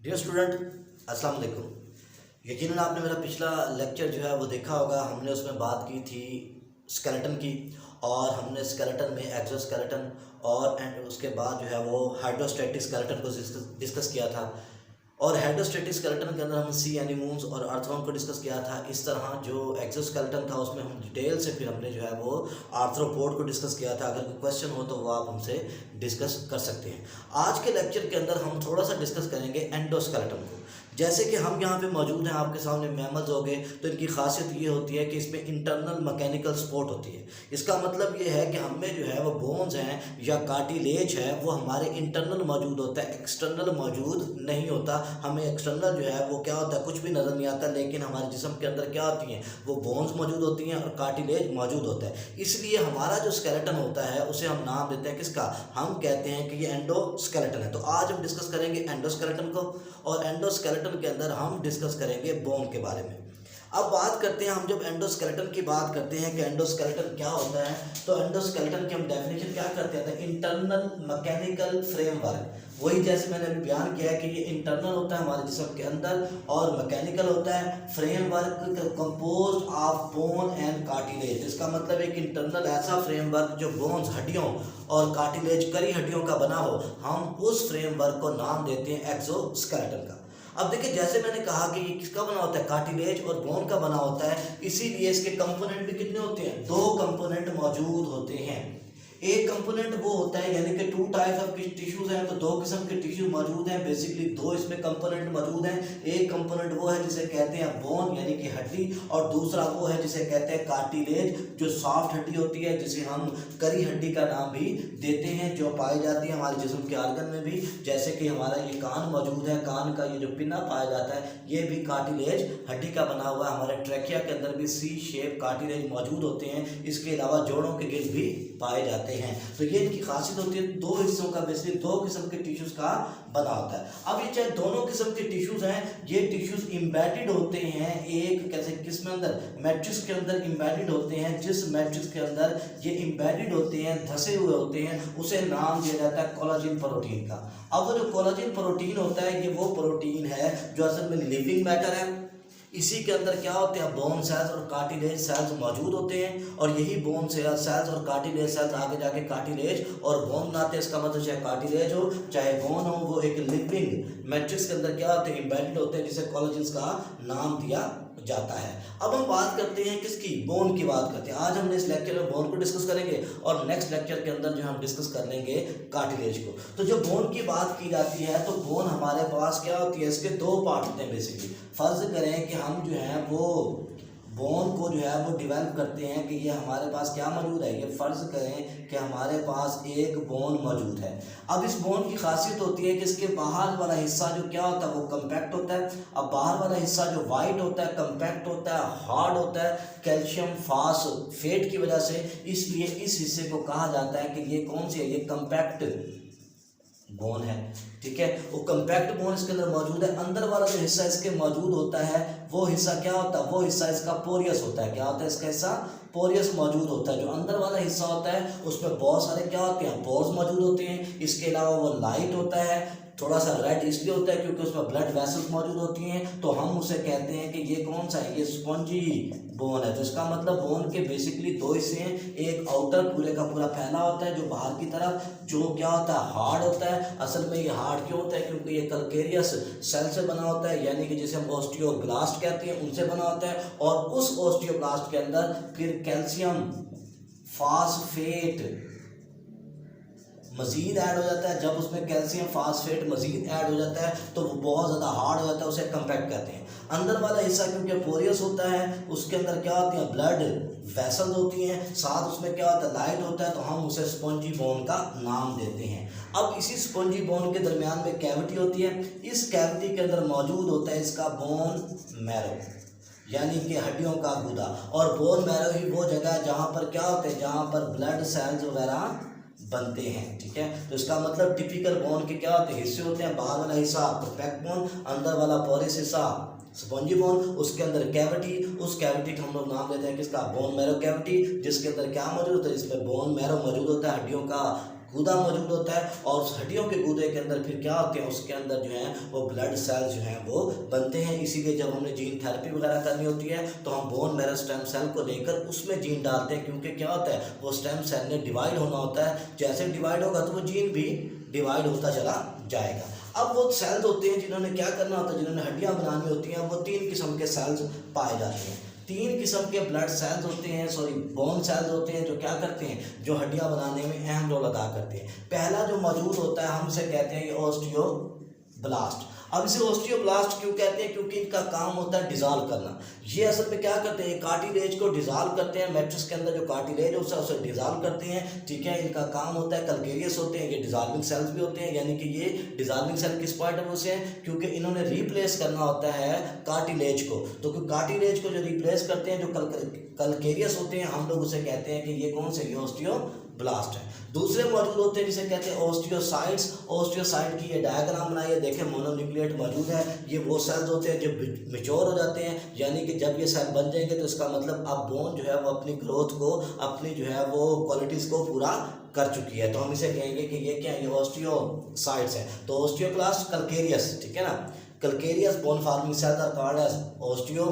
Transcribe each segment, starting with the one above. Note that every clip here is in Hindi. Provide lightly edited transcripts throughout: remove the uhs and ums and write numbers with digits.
डियर स्टूडेंट अस्सलाम वालेकुम। यकीनन आपने मेरा पिछला लेक्चर जो है वो देखा होगा। हमने उसमें बात की थी स्केलेटन की, और हमने स्केलेटन में एक्सोस्केलेटन और उसके बाद जो है वो हाइड्रोस्टैटिक स्केलेटन को डिस्कस किया था। और हाइड्रोस्टैटिक स्केलेटन के अंदर हम सी एनिमोन्स और अर्थवर्म को डिस्कस किया था। इस तरह जो एक्सोस्केलेटन था उसमें हम डिटेल से फिर हमने जो है वो आर्थ्रोपोड को डिस्कस किया था। अगर कोई क्वेश्चन हो तो वो आप हमसे डिस्कस कर सकते हैं। आज के लेक्चर के अंदर हम थोड़ा सा डिस्कस करेंगे एंडोस्केलेटन को। जैसे कि हम यहाँ पे मौजूद हैं, आपके सामने मैमल्स हो गए, तो इनकी खासियत ये होती है कि इसमें इंटरनल मैकेनिकल सपोर्ट होती है। इसका मतलब ये है कि हमें जो है वो बोन्स हैं या कार्टिलेज है वो हमारे इंटरनल मौजूद होता है, एक्सटर्नल मौजूद नहीं होता। हमें एक्सटर्नल जो है वो क्या होता है, कुछ भी नज़र नहीं आता, लेकिन हमारे जिस्म के अंदर क्या होती हैं, वो बोन्स मौजूद होती हैं और कार्टिलेज मौजूद होता है। इसलिए हमारा जो स्केलेटन होता है उसे हम नाम देते हैं किसका, हम कहते हैं कि ये एंडोस्केलेटन है। तो आज हम डिस्कस करेंगे एंडोस्केलेटन को, और एंडोस्केलेटन के अंदर हम डिस्कस करेंगे बोन के बारे में। अब बात करते हैं, हम जब एंडोस्केलेटन की बात करते हैं कि एंडोस्केलेटन क्या होता है, तो एंडोस्केलेटन की हम डेफिनेशन क्या करते हैं, इंटरनल मैकेनिकल फ्रेमवर्क। वही जैसे मैंने अभी बयान किया है कि ये इंटरनल होता है हमारे जिस्म के अंदर और मैकेनिकल होता है। Framework composed of bone and cartilage. इसका मतलब एक इंटरनल ऐसा फ्रेमवर्क जो बोन्स हड्डियों और कार्टिलेज करी हड्डियों का बना हो, हम उस फ्रेमवर्क को नाम देते हैं एक्सोस्केलेटन का। अब देखिए, जैसे मैंने कहा कि ये किसका बना होता है, कार्टिलेज और बोन का बना होता है, इसीलिए इसके कंपोनेंट भी कितने होते हैं, दो कंपोनेंट मौजूद होते हैं। एक कंपोनेंट वो होता है, यानी कि टू टाइप्स ऑफ टिश्यूज हैं, तो दो किस्म के टिश्यू मौजूद हैं। बेसिकली दो इसमें कंपोनेंट मौजूद हैं। एक कंपोनेंट वो है जिसे कहते हैं बोन यानी कि हड्डी, और दूसरा वो है जिसे कहते हैं कार्टिलेज, जो सॉफ्ट हड्डी होती है, जिसे हम करी हड्डी का नाम भी देते हैं, जो पाई जाती है हमारे जिस्म के आर्गन में भी। जैसे कि हमारा ये कान मौजूद है, कान का ये जो पिन्ना पाया जाता है ये भी कार्टिलेज हड्डी का बना हुआ है। हमारे ट्रैकिया के अंदर भी सी शेप कार्टिलेज मौजूद होते हैं। इसके अलावा जोड़ों के गिल्ड भी पाए जाते हैं। तो ये इनकी खासियत होती है, दो हिस्सों का, बेसिकली दो किस्म के टिश्यूज का बना होता है। अब ये चाहे दोनों किस्म के टिश्यूज हैं, ये टिश्यूज इम्बेडेड होते हैं एक कैसे किसमें अंदर, मैट्रिक्स के अंदर इम्बेडेड होते हैं। जिस मैट्रिक्स के अंदर ये इम्बेडेड होते हैं, धसे हुए होते हैं, उसे नाम दिया जाता है कोलाजन प्रोटीन का। अब वो जो कोलाजन प्रोटीन होता है, ये वो प्रोटीन है जो असल में लिविंग मैटर है। इसी के अंदर क्या होते हैं, बोन सेल्स और कार्टिलेज सेल्स मौजूद होते हैं, और यही बोन सेल्स और कार्टिलेज सेल्स आगे जाके कार्टिलेज और बोन बनाते हैं। इसका मतलब चाहे कार्टिलेज हो चाहे बोन हो, वो एक लिविंग मैट्रिक्स के अंदर क्या होते हैं, एम्बेडेड होते हैं, जिसे कोलाजन का नाम दिया जाता है। अब हम बात करते हैं किसकी, बोन की बात करते हैं। आज हमने इस लेक्चर में बोन को डिस्कस करेंगे, और नेक्स्ट लेक्चर के अंदर जो हम डिस्कस कर लेंगे कार्टिलेज को। तो जो बोन की बात की जाती है, तो बोन हमारे पास क्या होती है, इसके दो पार्ट होते हैं बेसिकली। फर्ज करें कि हम जो है वो बोन को जो है वो डिवेल्प करते हैं कि ये हमारे पास क्या मौजूद है, ये फ़र्ज़ करें कि हमारे पास एक बोन मौजूद है। अब इस बोन की खासियत होती है कि इसके बाहर वाला हिस्सा जो क्या होता है वो कम्पैक्ट होता है। अब बाहर वाला हिस्सा जो वाइट होता है, कम्पैक्ट होता है, हार्ड होता है, कैल्शियम फास्फेट की वजह से, इसलिए इस हिस्से को कहा जाता है कि ये कौन सी है, ये कम्पैक्ट बोन है। ठीक है, वो कम्पैक्ट बोन इसके अंदर मौजूद है। अंदर वाला जो हिस्सा इसके मौजूद होता है, वो हिस्सा क्या होता है, वो हिस्सा इसका पोरियस होता है। क्या होता है, इसका हिस्सा पोरियस मौजूद होता है। जो अंदर वाला हिस्सा होता है उसमें बहुत सारे क्या होते हैं, पोर्स मौजूद होते हैं। इसके अलावा वो लाइट होता है, थोड़ा सा रेड इसलिए होता है क्योंकि उसमें ब्लड वेसल्स मौजूद होती हैं। तो हम उसे कहते हैं कि ये कौन सा है, ये स्पॉन्जी बोन है। तो इसका मतलब बोन के बेसिकली दो हिस्से हैं, एक आउटर पूरे का पूरा फैला होता है जो बाहर की तरफ, जो क्या होता है, हार्ड होता है। असल में ये हार्ड क्यों होता है, क्योंकि ये कैल्केरियस सेल से बना होता है, यानी कि जिसे हम ऑस्टियोब्लास्ट कहते हैं, उनसे बना होता है। और उस ऑस्टियोब्लास्ट के अंदर फिर कैल्शियम फास्फेट मज़ीद ऐड हो जाता है। जब उसमें कैल्शियम फास्फेट मज़ीद ऐड हो जाता है तो वो बहुत ज़्यादा हार्ड हो जाता है, उसे कम्पैक्ट कहते हैं। अंदर वाला हिस्सा क्योंकि पोरियस होता है, उसके अंदर क्या होती हैं, ब्लड वेसल्स होती हैं, साथ उसमें क्या होता है, लाइट होता है, तो हम उसे स्पॉन्जी बोन का नाम देते हैं। अब इसी स्पॉन्जी बोन के दरमियान में कैविटी होती है। इस कैविटी के अंदर मौजूद होता है इसका बोन मैरो, यानी कि हड्डियों का गूदा। और बोन मैरो ही वो जगह है जहाँ पर क्या होते हैं, जहाँ पर ब्लड सेल्स वगैरह बनते हैं। ठीक है, तो इसका मतलब टिपिकल बोन के क्या होते हैं, हिस्से होते हैं। बाहर वाला हिस्सा परफेक्ट बोन, अंदर वाला पोरियस हिस्सा स्पॉन्जी बोन, उसके अंदर कैविटी, उस कैविटी का हम लोग नाम देते हैं किसका, बोन मैरो कैविटी, जिसके अंदर क्या मौजूद होता है, इसमें बोन मैरो मौजूद होता है, हड्डियों का गूदा मौजूद होता है, और उस हड्डियों के गूदे के अंदर फिर क्या होते हैं, उसके अंदर जो है वो ब्लड सेल्स जो हैं वो बनते हैं। इसीलिए जब हमने जीन थेरेपी वगैरह करनी होती है तो हम बोन मैरो स्टेम सेल को लेकर उसमें जीन डालते हैं, क्योंकि क्या होता है वो स्टेम सेल ने डिवाइड होना होता है, जैसे डिवाइड होगा तो वो जीन भी डिवाइड होता चला जाएगा। अब वो सेल्स होते हैं जिन्होंने क्या करना होता है, जिन्होंने हड्डियाँ बनानी होती हैं, वो 3 किस्म के सेल्स पाए जाते हैं। 3 किस्म के ब्लड सेल्स होते हैं, बोन सेल्स होते हैं, जो क्या करते हैं, जो हड्डियाँ बनाने में अहम रोल अदा करते हैं। पहला जो मौजूद होता है हम इसे कहते हैं ये ऑस्टियोब्लास्ट। अब इसे ऑस्टियोब्लास्ट क्यों कहते हैं, क्योंकि इनका काम होता है डिजॉल्व करना। ये असल में क्या करते हैं, कार्टिलेज को डिजॉल्व करते हैं, मैट्रिक्स के अंदर जो कार्टिलेज होता है उसे डिजॉल्व करते हैं, ठीक है। इनका काम होता है, कैलकेरियस होते हैं, ये डिजॉल्विंग सेल्स भी होते हैं, यानी कि ये डिजॉल्विंग सेल किस पॉइंट ऑफ व्यू से है, क्योंकि इन्होंने रिप्लेस करना होता है कार्टिलेज को। तो कार्टिलेज को जो रिप्लेस करते हैं, जो कैलकेरियस होते हैं, हम लोग उसे कहते हैं कि ये कौन से, ये ऑस्टियोब्लास्ट है। दूसरे मौजूद होते हैं जिसे कहते हैं ऑस्टियोसाइट्स। ऑस्टियोसाइट की ये डायग्राम बनाइए, देखें मोनोन्यूक्लिएट मौजूद है। ये वो सेल्स होते हैं जो मैच्योर हो जाते हैं, यानी कि जब ये सेल बन जाएंगे तो इसका मतलब अब बोन जो है वो अपनी ग्रोथ को, अपनी जो है वो क्वालिटीज़ को पूरा कर चुकी है। तो हम इसे कहेंगे कि ये क्या है, ये ऑस्टियोसाइट्स है। तो ऑस्टियोक्लास्ट कैलकेरियस, ठीक है ना, calcareous bone forming cells are called as osteo,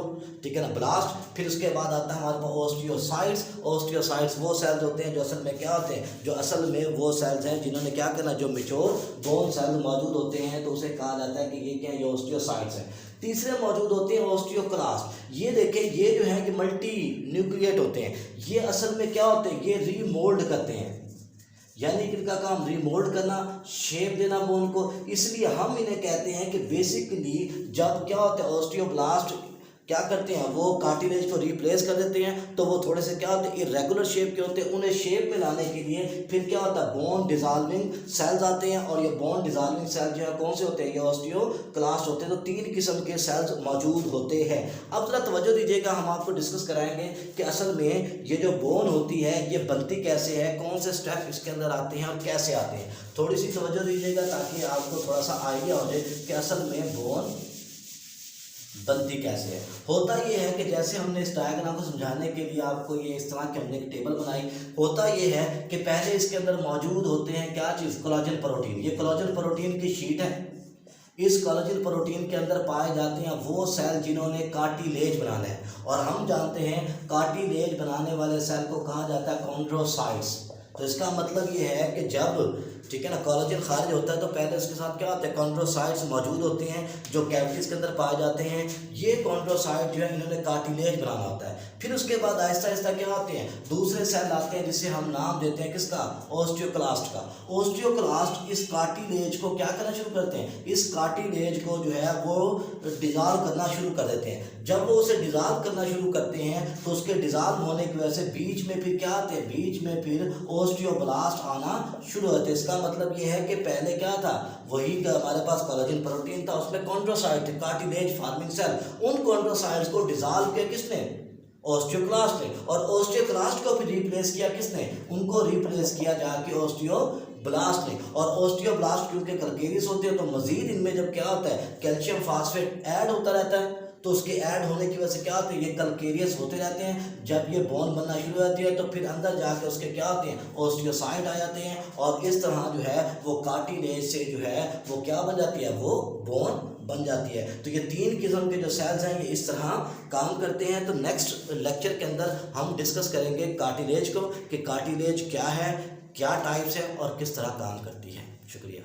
ठीक है ना, ब्लास्ट। फिर उसके बाद आता है हमारे पास ऑस्टियोसाइट्स। ऑस्टियोसाइट्स वो सेल्स होते हैं जो असल में क्या होते हैं, जो असल में वो सेल्स हैं जिन्होंने क्या करना, जो मैच्योर बोन सेल मौजूद होते हैं, तो उसे कहा जाता है कि ये क्या है, ये ऑस्टियोसाइट्स है। तीसरे मौजूद होते हैं ऑस्टियोक्लास्ट। ये देखें, ये जो है कि मल्टी न्यूक्लिएट होते हैं। ये असल में क्या होते हैं, ये रीमोल्ड करते हैं, यानी कि इनका काम रीमोल्ड करना, शेप देना बोन को। इसलिए हम इन्हें कहते हैं कि बेसिकली जब क्या होता है, ऑस्टियोब्लास्ट क्या करते हैं, वो कार्टिलेज को रिप्लेस कर देते हैं, तो वो थोड़े से क्या होते हैं, इरेगुलर शेप के होते हैं। उन्हें शेप में लाने के लिए फिर क्या होता है, बोन डिजॉल्विंग सेल्स आते हैं, और ये बोन डिजॉल्विंग सेल जो है कौन से होते हैं, ये ऑस्टियोक्लास्ट होते हैं। तो 3 किस्म के सेल्स मौजूद होते हैं। अब जरा तवज्जो दीजिएगा, हम आपको डिस्कस कराएंगे कि असल में ये जो बोन होती है ये बनती कैसे है, कौन से स्टेप इसके अंदर आते हैं और कैसे आते हैं। थोड़ी सी तवज्जो दीजिएगा ताकि आपको थोड़ा सा आइडिया हो जाए कि असल में बोन बनती कैसे है। होता ये है कि जैसे हमने इस डायग्राम को समझाने के लिए आपको ये इस तरह की हमने एक टेबल बनाई। होता ये है कि पहले इसके अंदर मौजूद होते हैं क्या चीज़, कोलाजन प्रोटीन। ये कोलाजन प्रोटीन की शीट है। इस कोलाजन प्रोटीन के अंदर पाए जाते हैं वो सेल जिन्होंने कार्टिलेज बनाना है, और हम जानते हैं कार्टिलेज बनाने वाले सेल को कहा जाता है कॉन्ड्रोसाइट्स। तो इसका मतलब ये है कि जब, ठीक है ना, कोलाजन खारिज होता है तो पहले उसके साथ क्या होता है, कॉन्ड्रोसाइट्स मौजूद होते हैं जो कैविटीज़ के अंदर पाए जाते हैं। ये कॉन्ड्रोसाइट जो है इन्होंने कार्टिलेज बनाना होता है। फिर उसके बाद आहिस्ता आहिस्ता क्या होते हैं, दूसरे सेल आते हैं जिसे हम नाम देते हैं किसका, ऑस्टियोक्लास्ट का। ऑस्टियोक्लास्ट इस कार्टिलेज को क्या करना शुरू करते हैं, इस कार्टिलेज को जो है वो डिजॉल्व करना शुरू कर देते हैं। जब वो उसे डिजॉल्व करना शुरू करते हैं तो उसके डिजॉल्व होने की वजह से बीच में फिर क्या आते हैं, बीच में फिर ऑस्टियोब्लास्ट आना शुरू होते हैं। इसका मतलब ये है कि पहले क्या था, वही हमारे पास कोलाजन प्रोटीन था, उसमें कॉन्ड्रोसाइट थे, कार्टिलेज फार्मिंग सेल। उन कॉन्ड्रोसाइट्स को डिजॉल्व किया किसने, ऑस्टियोक्लास्ट ने, और ऑस्टियोक्लास्ट को फिर रिप्लेस किया किसने, उनको रिप्लेस किया जाके ऑस्टियोब्लास्ट ने। और ऑस्टियोब्लास्ट क्योंकि कैलकेरियस होते हैं तो मजीद इनमें जब क्या होता है, कैल्शियम फास्फेट ऐड होता रहता है, तो उसके ऐड होने की वजह से क्या होते हैं, ये कैलकेरियस होते रहते हैं। जब ये बोन बनना शुरू हो जाती है तो फिर अंदर जाके उसके क्या होते हैं, ऑस्टियोसाइट आ जाते हैं, और इस तरह जो है वो कार्टिलेज से जो है वो क्या बन जाती है, वो बोन बन जाती है। तो ये 3 किस्म के जो सेल्स हैं ये इस तरह काम करते हैं। तो नेक्स्ट लेक्चर के अंदर हम डिस्कस करेंगे कार्टिलेज को, कि कार्टिलेज क्या है, क्या टाइप्स है और किस तरह काम करती है। शुक्रिया।